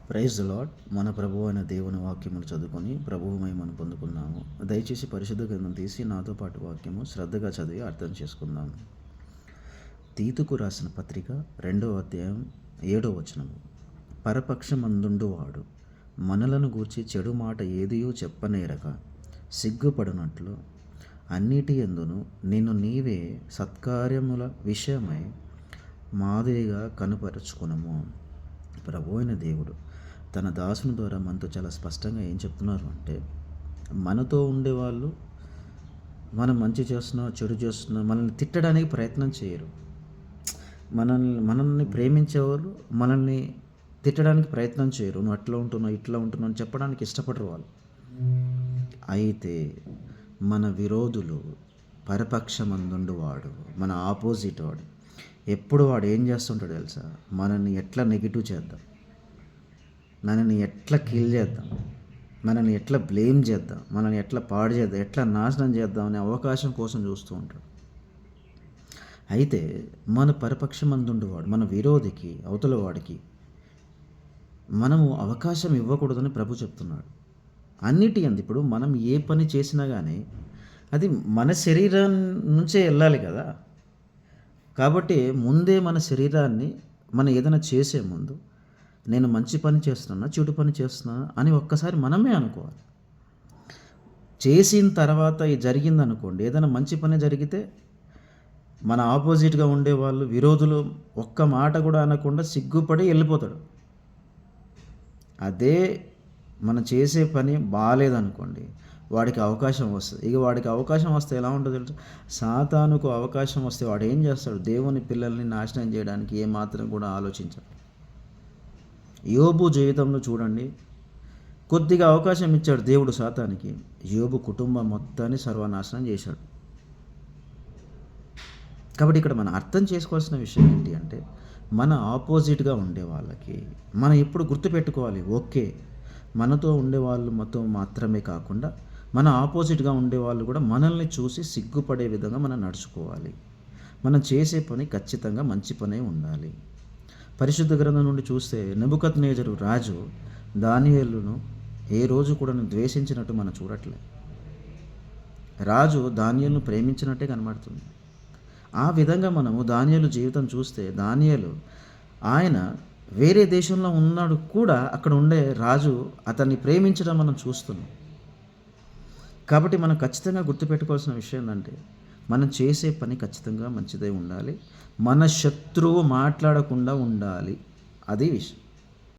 Praise the lord. మన ప్రభువు అయిన దేవుని వాక్యములు చదువుకొని ప్రభువు మహిమను పొందుకున్నాము. దయచేసి పరిశుద్ధ గ్రంథం తీసి నాతో పాటు వాక్యము శ్రద్ధగా చదివి అర్థం చేసుకుందాము. తీతుకు రాసిన పత్రిక 2వ అధ్యాయం 7వ వచనము. పరపక్షమందుండు వాడు మనలను గూర్చి చెడు మాట ఏదియూ చెప్పనేరక సిగ్గుపడినట్లు అన్నిటి యందును నిన్ను నీవే సత్కార్యముల విషయమై మాదిరిగా కనుపరుచుకునము. ప్రభు అయిన దేవుడు తన దాసుని ద్వారా మనతో చాలా స్పష్టంగా ఏం చెప్తున్నారు అంటే, మనతో ఉండేవాళ్ళు మనం మంచి చేస్తున్నా చెడు చేస్తున్నా మనల్ని తిట్టడానికి ప్రయత్నం చేయరు. మనల్ని ప్రేమించేవారు మనల్ని తిట్టడానికి ప్రయత్నం చేయరు. నువ్వు అట్లా ఉంటున్నావు ఇట్లా ఉంటున్నావు అని చెప్పడానికి ఇష్టపడరు వాళ్ళు. అయితే మన విరోధులు పరపక్షమందుండు వాడు, మన ఆపోజిట్ వాడు, ఎప్పుడు వాడు ఏం చేస్తుంటాడు తెలుసా? మనల్ని ఎట్లా నెగిటివ్ చేద్దాం, మనల్ని ఎట్లా కిల్ చేద్దాం, మనల్ని ఎట్లా బ్లేమ్ చేద్దాం, మనల్ని ఎట్లా పాడు చేద్దాం, ఎట్లా నాశనం చేద్దాం అనే అవకాశం కోసం చూస్తూ ఉంటాడు. అయితే మన పరపక్షమందుండువాడు, మన విరోధికి, అవతల వాడికి మనము అవకాశం ఇవ్వకూడదని ప్రభు చెప్తున్నాడు. అన్నిటి అంది ఇప్పుడు మనం ఏ పని చేసినా కానీ అది మన శరీరం నుంచే వెళ్ళాలి కదా. కాబట్టి ముందే మన శరీరాన్ని మనం ఏదైనా చేసే ముందు నేను మంచి పని చేస్తున్నా చెడు పని చేస్తున్నా అని ఒక్కసారి మనమే అనుకోవాలి. చేసిన తర్వాత ఇది జరిగిందనుకోండి, ఏదైనా మంచి పని జరిగితే మన ఆపోజిట్గా ఉండేవాళ్ళు విరోధులు ఒక్క మాట కూడా అనకుండా సిగ్గుపడి వెళ్ళిపోతాడు. అదే మనం చేసే పని బాగాలేదనుకోండి, వాడికి అవకాశం వస్తుంది. ఇక వాడికి అవకాశం వస్తే ఎలా ఉంటుందో తెలుసు? సాతానుకు అవకాశం వస్తే వాడు ఏం చేస్తాడు? దేవుని పిల్లల్ని నాశనం చేయడానికి ఏమాత్రం కూడా ఆలోచించాడు. యోబు జీవితంలో చూడండి, కొద్దిగా అవకాశం ఇచ్చాడు దేవుడు సాతానికి, యోబు కుటుంబం మొత్తాన్ని సర్వనాశనం చేశాడు. కాబట్టి ఇక్కడ మనం అర్థం చేసుకోవాల్సిన విషయం ఏంటి అంటే, మన ఆపోజిట్గా ఉండే వాళ్ళకి మనం ఎప్పుడు గుర్తుపెట్టుకోవాలి, ఓకే మనతో ఉండేవాళ్ళు మొత్తం మాత్రమే కాకుండా మన ఆపోజిట్గా ఉండేవాళ్ళు కూడా మనల్ని చూసి సిగ్గుపడే విధంగా మనం నడుచుకోవాలి. మనం చేసే పని ఖచ్చితంగా మంచి పనే ఉండాలి. పరిశుద్ధ గ్రంథం నుండి చూస్తే నెబుకద్నెజరు రాజు దానియేలును ఏ రోజు కూడా ద్వేషించినట్టు మనం చూడట్లే. రాజు దానియేలును ప్రేమించినట్టే కనబడుతుంది. ఆ విధంగా మనము దానియేలు జీవితం చూస్తే, దానియేలు ఆయన వేరే దేశంలో ఉన్నాడు కూడా అక్కడ ఉండే రాజు అతన్ని ప్రేమించడం మనం చూస్తున్నాం. కాబట్టి మనం ఖచ్చితంగా గుర్తుపెట్టుకోవాల్సిన విషయం ఏంటంటే, మనం చేసే పని ఖచ్చితంగా మంచిదై ఉండాలి. మన శత్రువు మాట్లాడకుండా ఉండాలి. అది విషయం.